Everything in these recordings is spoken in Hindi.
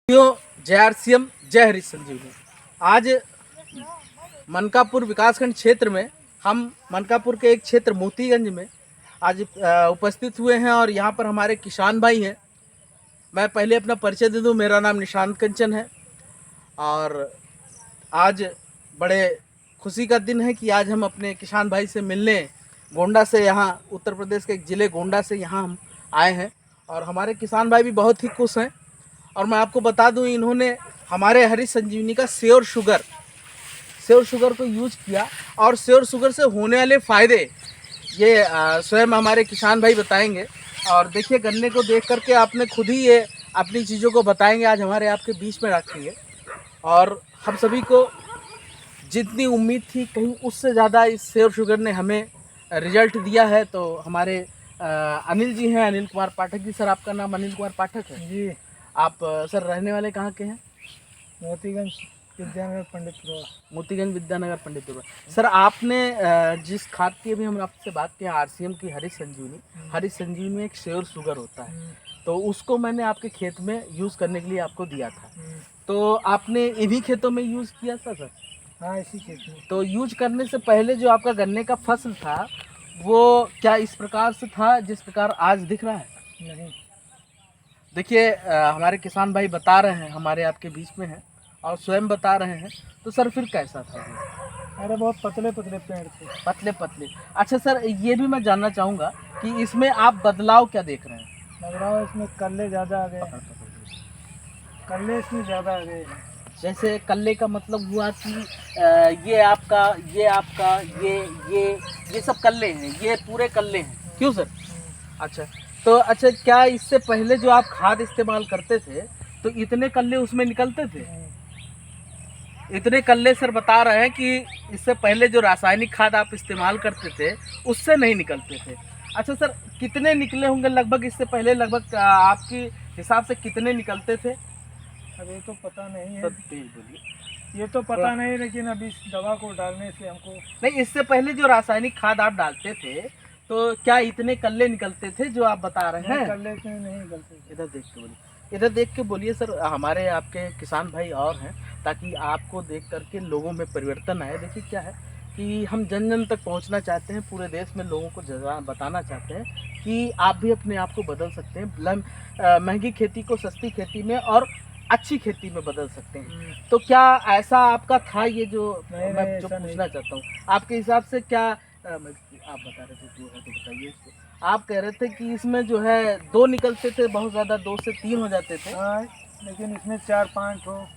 जय आरसीएम, जय हरीश संजीवनी। आज मनकापुर विकासखंड क्षेत्र में हम मनकापुर के एक क्षेत्र मोतीगंज में आज उपस्थित हुए हैं और यहाँ पर हमारे किसान भाई हैं। मैं पहले अपना परिचय दे दूँ। मेरा नाम निशांत कंचन है और आज बड़े खुशी का दिन है कि आज हम अपने किसान भाई से मिलने गोंडा से, यहाँ उत्तर प्रदेश के एक ज़िले गोंडा से यहाँ हम आए हैं और हमारे किसान भाई भी बहुत ही खुश हैं। और मैं आपको बता दूं, इन्होंने हमारे हरीश संजीवनी का श्योर शुगर को यूज किया और श्योर शुगर से होने वाले फ़ायदे ये स्वयं हमारे किसान भाई बताएंगे। और देखिए, गन्ने को देख करके आपने खुद ही ये अपनी चीज़ों को बताएंगे, आज हमारे आपके बीच में रखेंगे। और हम सभी को जितनी उम्मीद थी कहीं उससे ज़्यादा इस श्योर शुगर ने हमें रिजल्ट दिया है। तो हमारे अनिल जी हैं, अनिल कुमार पाठक जी। सर, आपका नाम अनिल कुमार पाठक है जी। आप सर रहने वाले कहाँ के हैं? मोतीगंज विद्यानगर पंडितपुरा। मोतीगंज विद्यानगर पंडितपुरा। सर, आपने जिस खाद की अभी हम आपसे बात की, आरसीएम की हरीश संजीवनी में एक श्योर शुगर होता है, तो उसको मैंने आपके खेत में यूज़ करने के लिए आपको दिया था। तो आपने इन्हीं खेतों में यूज़ किया था सर? हाँ, इसी खेत में। तो यूज करने से पहले जो आपका गन्ने का फसल था वो क्या इस प्रकार से था जिस प्रकार आज दिख रहा है? नहीं। देखिए, हमारे किसान भाई बता रहे हैं, हमारे आपके बीच में हैं और स्वयं बता रहे हैं। तो सर फिर कैसा था ये? अरे बहुत पतले पतले पेड़ थे। पतले। अच्छा सर, ये भी मैं जानना चाहूँगा कि इसमें आप बदलाव क्या देख रहे हैं? लग रहा है इसमें कल्ले ज़्यादा आ गए। कल्ले इसमें ज़्यादा आ गए। जैसे कल्ले का मतलब हुआ कि ये सब कल्ले हैं, ये पूरे कल्ले हैं, क्यों सर? अच्छा, क्या इससे पहले जो आप खाद इस्तेमाल करते थे तो इतने कल्ले उसमें निकलते थे? इतने कल्ले सर बता रहे हैं कि इससे पहले जो रासायनिक खाद आप इस्तेमाल करते थे उससे नहीं निकलते थे। अच्छा सर, कितने निकले होंगे लगभग इससे पहले? लगभग आपके हिसाब से कितने निकलते थे? अब ये तो पता नहीं है। सर तेज बोलिए। ये तो पता नहीं, लेकिन अभी इस दवा को डालने से हमको नहीं, इससे पहले जो रासायनिक खाद आप डालते थे तो क्या इतने कल्ले निकलते थे जो आप बता रहे हैं? कल्ले से नहीं निकलते। इधर देख के बोलिए सर। हमारे आपके किसान भाई और हैं, ताकि आपको देख करके लोगों में परिवर्तन आए। देखिए क्या है कि हम जन जन तक पहुंचना चाहते हैं, पूरे देश में लोगों को बताना चाहते हैं कि आप भी अपने आप को बदल सकते हैं, महंगी खेती को सस्ती खेती में और अच्छी खेती में बदल सकते हैं। तो क्या ऐसा आपका था ये जो मैं जो पूछना चाहता हूँ आपके हिसाब से? क्या आप बता रहे थे जो है तो बताइए इसको। आप कह रहे थे कि इसमें जो है 2 निकलते थे, बहुत ज़्यादा 2 से 3 हो जाते थे। हाँ, लेकिन इसमें 4-5 हो।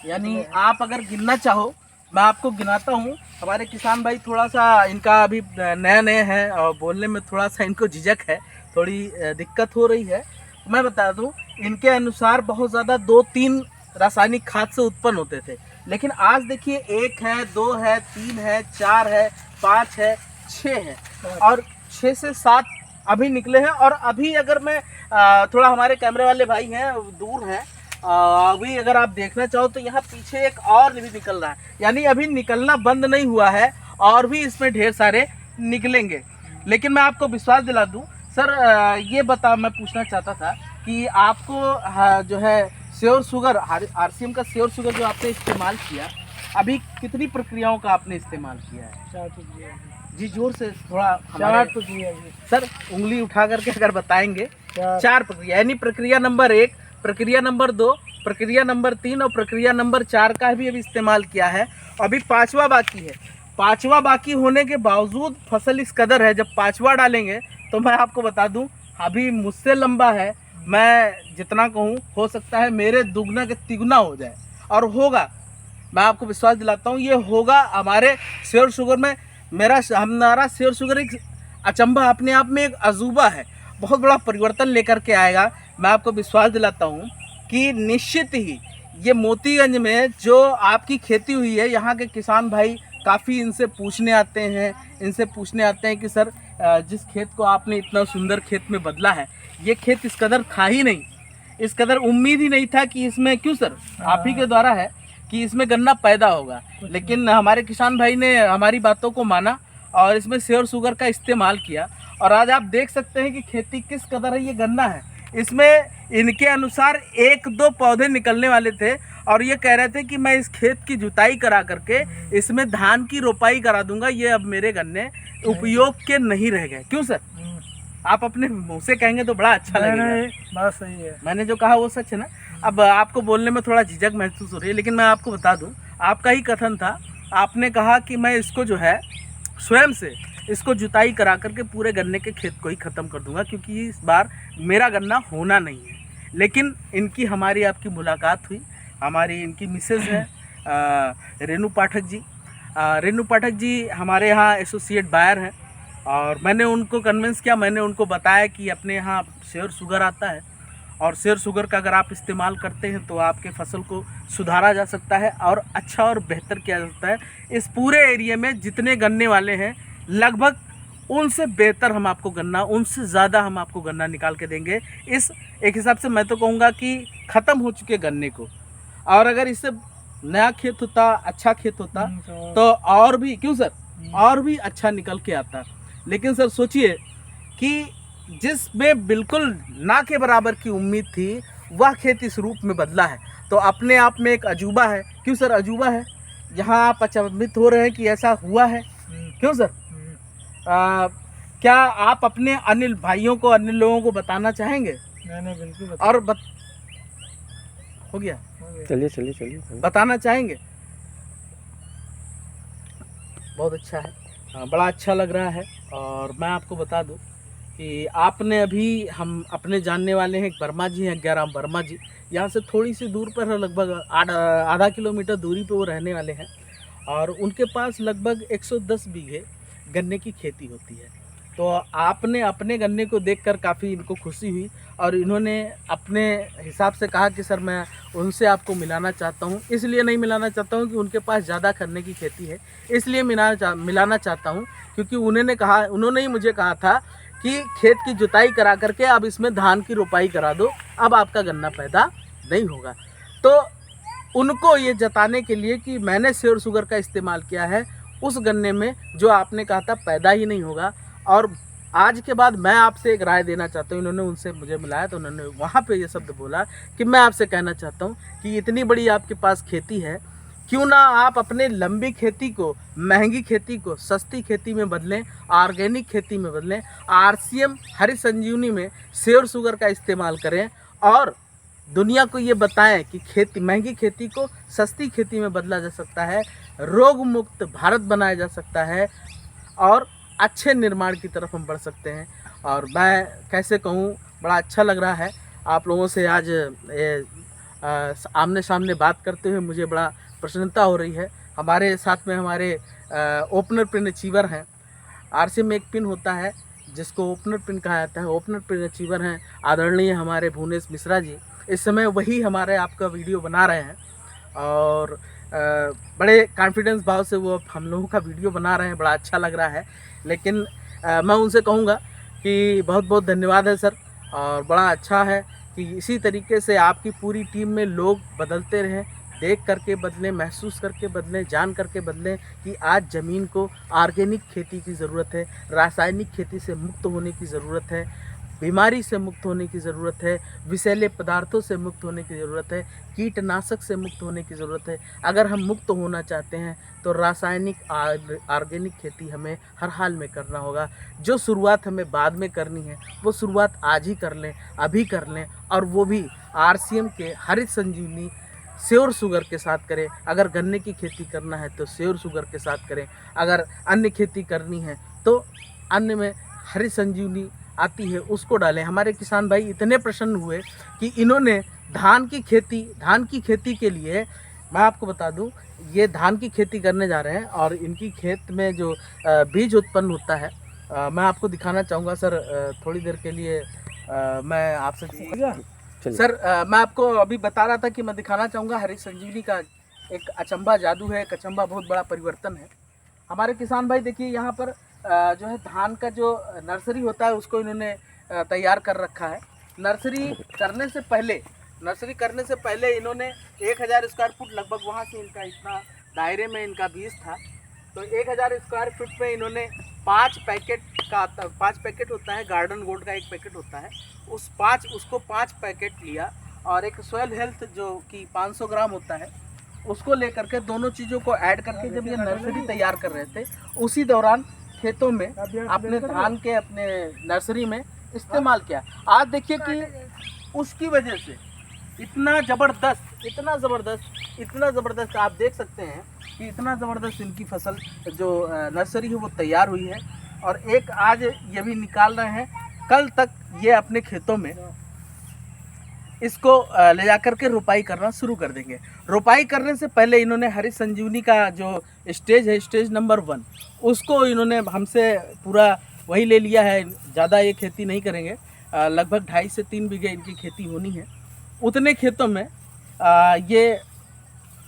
यानी आप अगर गिनना चाहो, मैं आपको गिनाता हूँ। हमारे किसान भाई थोड़ा सा इनका अभी नए हैं और बोलने में थोड़ा सा इनको झिझक है, थोड़ी दिक्कत हो रही है। मैं बता दूँ, इनके अनुसार बहुत ज़्यादा 2-3 रासायनिक खाद से उत्पन्न होते थे, लेकिन आज देखिए 1 है, 2 है, 3 है, 4 है, 5 है, 6 है और 6 से 7 अभी निकले हैं। और अभी अगर मैं थोड़ा, हमारे कैमरे वाले भाई हैं दूर हैं, अभी अगर आप देखना चाहो तो यहाँ पीछे एक और भी निकल रहा है, यानी अभी निकलना बंद नहीं हुआ है और भी इसमें ढेर सारे निकलेंगे। लेकिन मैं आपको विश्वास दिला दूँ सर, ये मैं पूछना चाहता था कि आपको जो है श्योर शुगर, आरसीएम का श्योर शुगर जो आपने इस्तेमाल किया, अभी कितनी प्रक्रियाओं का आपने इस्तेमाल किया है? 4 जी जोर से थोड़ा। 4 तो किया सर, उंगली उठा करके अगर बताएंगे। 4 प्रक्रिया, यानी प्रक्रिया नंबर 1, प्रक्रिया नंबर 2, प्रक्रिया नंबर 3 और प्रक्रिया नंबर 4 का भी अभी इस्तेमाल किया है। अभी 5वां बाकी है। 5वां बाकी होने के बावजूद फसल इस कदर है, जब 5वां डालेंगे तो मैं आपको बता दूं अभी मुझसे लंबा है। मैं जितना कहूं, हो सकता है मेरे दुगना के तिगुना हो जाए, और होगा। मैं आपको विश्वास दिलाता हूं ये होगा। हमारे श्योर शुगर में हमारा श्योर शुगर एक अचंभा, अपने आप में एक अजूबा है, बहुत बड़ा परिवर्तन लेकर के आएगा। मैं आपको विश्वास दिलाता हूं कि निश्चित ही ये मोतीगंज में जो आपकी खेती हुई है, यहाँ के किसान भाई काफ़ी इनसे पूछने आते हैं कि सर, जिस खेत को आपने इतना सुंदर खेत में बदला है, ये खेत इस कदर था ही नहीं, इस कदर उम्मीद ही नहीं था कि इसमें, क्यों सर, आप ही के द्वारा है कि इसमें गन्ना पैदा होगा। लेकिन हमारे किसान भाई ने हमारी बातों को माना और इसमें श्योर शुगर का इस्तेमाल किया, और आज आप देख सकते हैं कि खेती किस कदर है। ये गन्ना है, इसमें इनके अनुसार 1-2 पौधे निकलने वाले थे और ये कह रहे थे कि मैं इस खेत की जुताई करा करके इसमें धान की रोपाई करा दूंगा, ये अब मेरे गन्ने उपयोग के नहीं रह गए। क्यों सर? आप अपने मुंह से कहेंगे तो बड़ा अच्छा लगेगा। बात सही है, मैंने जो कहा वो सच है ना। अब आपको बोलने में थोड़ा झिझक महसूस हो रही है, लेकिन मैं आपको बता दूं, आपका ही कथन था। आपने कहा कि मैं इसको जो है स्वयं से इसको जुताई करा करके पूरे गन्ने के खेत को ही ख़त्म कर दूंगा, क्योंकि इस बार मेरा गन्ना होना नहीं है। लेकिन इनकी हमारी आपकी मुलाकात हुई। हमारी इनकी मिसेज है रेनू पाठक जी। रेनू पाठक जी हमारे यहाँ एसोसिएट बायर हैं और मैंने उनको कन्विंस किया, मैंने उनको बताया कि अपने यहाँ श्योर शुगर आता है और श्योर शुगर का अगर आप इस्तेमाल करते हैं तो आपके फसल को सुधारा जा सकता है और अच्छा और बेहतर किया जा सकता है। इस पूरे एरिया में जितने गन्ने वाले हैं लगभग उनसे बेहतर हम आपको गन्ना, उनसे ज़्यादा हम आपको गन्ना निकाल के देंगे। इस एक हिसाब से मैं तो कहूँगा कि ख़त्म हो चुके गन्ने को, और अगर इससे नया खेत होता, अच्छा खेत होता तो और भी, क्यों सर, और भी अच्छा निकल के आता। लेकिन सर सोचिए कि जिसमें बिल्कुल ना के बराबर की उम्मीद थी वह खेत इस रूप में बदला है, तो अपने आप में एक अजूबा है। क्यों सर अजूबा है? यहाँ आप अचंभित हो रहे हैं कि ऐसा हुआ है। क्यों सर? क्या आप अपने अन्य भाइयों को, अन्य लोगों को बताना चाहेंगे? नहीं बिल्कुल और हो गया, चलिए बताना चाहेंगे? बहुत अच्छा है, बड़ा अच्छा लग रहा है। और मैं आपको बता दूं कि आपने अभी, हम अपने जानने वाले हैं एक वर्मा जी हैं, ग्याराम वर्मा जी, यहाँ से थोड़ी सी दूर पर है, लगभग आधा किलोमीटर दूरी पे वो रहने वाले हैं और उनके पास लगभग 110 बीघे गन्ने की खेती होती है। तो आपने अपने गन्ने को देखकर काफ़ी इनको खुशी हुई और इन्होंने अपने हिसाब से कहा कि सर मैं उनसे आपको मिलाना चाहता हूँ। इसलिए नहीं मिलाना चाहता हूँ कि उनके पास ज़्यादा गन्ने की खेती है, इसलिए मिलाना चाहता हूँ क्योंकि उन्होंने ही मुझे कहा था कि खेत की जुताई करा करके अब इसमें धान की रोपाई करा दो, अब आपका गन्ना पैदा नहीं होगा। तो उनको ये जताने के लिए कि मैंने श्योर शुगर का इस्तेमाल किया है उस गन्ने में जो आपने कहा था पैदा ही नहीं होगा। और आज के बाद मैं आपसे एक राय देना चाहता हूँ। इन्होंने उनसे मुझे मिलाया तो उन्होंने वहाँ पे ये शब्द बोला कि मैं आपसे कहना चाहता हूँ कि इतनी बड़ी आपके पास खेती है, क्यों ना आप अपने लंबी खेती को, महंगी खेती को सस्ती खेती में बदलें, ऑर्गेनिक खेती में बदलें, आरसीएम हरी संजीवनी में श्योर शुगर का इस्तेमाल करें और दुनिया को ये बताएं कि खेती, महंगी खेती को सस्ती खेती में बदला जा सकता है, रोग मुक्त भारत बनाया जा सकता है और अच्छे निर्माण की तरफ हम बढ़ सकते हैं। और मैं कैसे कहूँ, बड़ा अच्छा लग रहा है आप लोगों से आज आमने सामने बात करते हुए, मुझे बड़ा प्रसन्नता हो रही है। हमारे साथ में हमारे ओपनर पिन अचीवर हैं। आरसीएम में एक पिन होता है जिसको ओपनर पिन कहा जाता है, ओपनर पिन अचीवर हैं आदरणीय हमारे भुवनेश मिश्रा जी। इस समय वही हमारे आपका वीडियो बना रहे हैं और बड़े कॉन्फिडेंस भाव से वो हम लोगों का वीडियो बना रहे हैं, बड़ा अच्छा लग रहा है। लेकिन मैं उनसे कहूँगा कि बहुत बहुत धन्यवाद है सर, और बड़ा अच्छा है कि इसी तरीके से आपकी पूरी टीम में लोग बदलते रहें, देख करके बदलें, महसूस करके बदलें, जान करके बदलें कि आज ज़मीन को ऑर्गेनिक खेती की ज़रूरत है, रासायनिक खेती से मुक्त होने की ज़रूरत है, बीमारी से मुक्त होने की ज़रूरत है, विषैले पदार्थों से मुक्त होने की ज़रूरत है, कीटनाशक से मुक्त होने की ज़रूरत है। अगर हम मुक्त होना चाहते हैं तो रासायनिक ऑर्गेनिक खेती हमें हर हाल में करना होगा। जो शुरुआत हमें बाद में करनी है वो शुरुआत आज ही कर लें, अभी कर लें, और वो भी आरसीएम के हरित संजीवनी श्योर शुगर के साथ करें। अगर गन्ने की खेती करना है तो श्योर शुगर के साथ करें, अगर अन्य खेती करनी है तो अन्य में हरित संजीवनी आती है उसको डालें। हमारे किसान भाई इतने प्रसन्न हुए कि इन्होंने धान की खेती के लिए, मैं आपको बता दूं, ये धान की खेती करने जा रहे हैं और इनकी खेत में जो बीज उत्पन्न होता है, मैं आपको दिखाना चाहूँगा सर। थोड़ी देर के लिए मैं आपसे सर मैं आपको अभी बता रहा था कि मैं दिखाना चाहूँगा हरित संजीवनी का एक अचंभा जादू है, एक अचंभा बहुत बड़ा परिवर्तन है। हमारे किसान भाई देखिए यहाँ पर जो है धान का जो नर्सरी होता है उसको इन्होंने तैयार कर रखा है। नर्सरी करने से पहले इन्होंने 1000 स्क्वायर फुट लगभग, वहाँ से इनका इतना दायरे में इनका बीज था, तो 1000 स्क्वायर फुट पे इन्होंने 5 पैकेट का आता, 5 पैकेट होता है, गार्डन गोल्ड का 1 पैकेट होता है, उसको 5 पैकेट लिया और एक सॉइल हेल्थ जो कि 500 ग्राम होता है उसको लेकर के दोनों चीज़ों को ऐड करके जब ये नर्सरी तैयार कर रहे थे उसी दौरान खेतों में अपने धान के अपने नर्सरी में इस्तेमाल किया। आज देखिए कि उसकी वजह से इतना ज़बरदस्त आप देख सकते हैं कि इतना ज़बरदस्त इनकी फसल जो नर्सरी है वो तैयार हुई है। और एक आज ये भी निकाल रहे हैं, कल तक ये अपने खेतों में इसको ले जाकर के रोपाई करना शुरू कर देंगे। रोपाई करने से पहले इन्होंने हरी संजीवनी का जो स्टेज है, स्टेज नंबर 1, उसको इन्होंने हमसे पूरा वही ले लिया है। ज़्यादा ये खेती नहीं करेंगे, लगभग 2.5 से 3 बीघे इनकी खेती होनी है। उतने खेतों में ये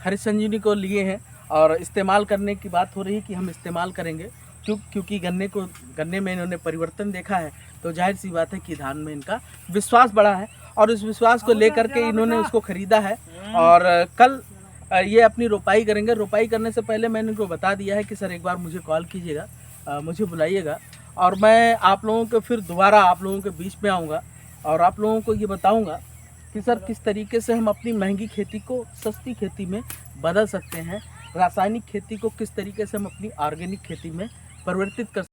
हरी संजीवनी को लिए हैं और इस्तेमाल करने की बात हो रही है कि हम इस्तेमाल करेंगे क्योंकि गन्ने में इन्होंने परिवर्तन देखा है, तो जाहिर सी बात है कि धान में इनका विश्वास बढ़ा है और इस विश्वास को लेकर के इन्होंने उसको ख़रीदा है। और कल ये अपनी रोपाई करेंगे। रोपाई करने से पहले मैंने इनको बता दिया है कि सर एक बार मुझे कॉल कीजिएगा, मुझे बुलाइएगा और मैं आप लोगों को फिर दोबारा आप लोगों के बीच में आऊँगा और आप लोगों को ये बताऊँगा कि सर किस तरीके से हम अपनी महंगी खेती को सस्ती खेती में बदल सकते हैं, रासायनिक खेती को किस तरीके से हम अपनी ऑर्गेनिक खेती में परिवर्तित कर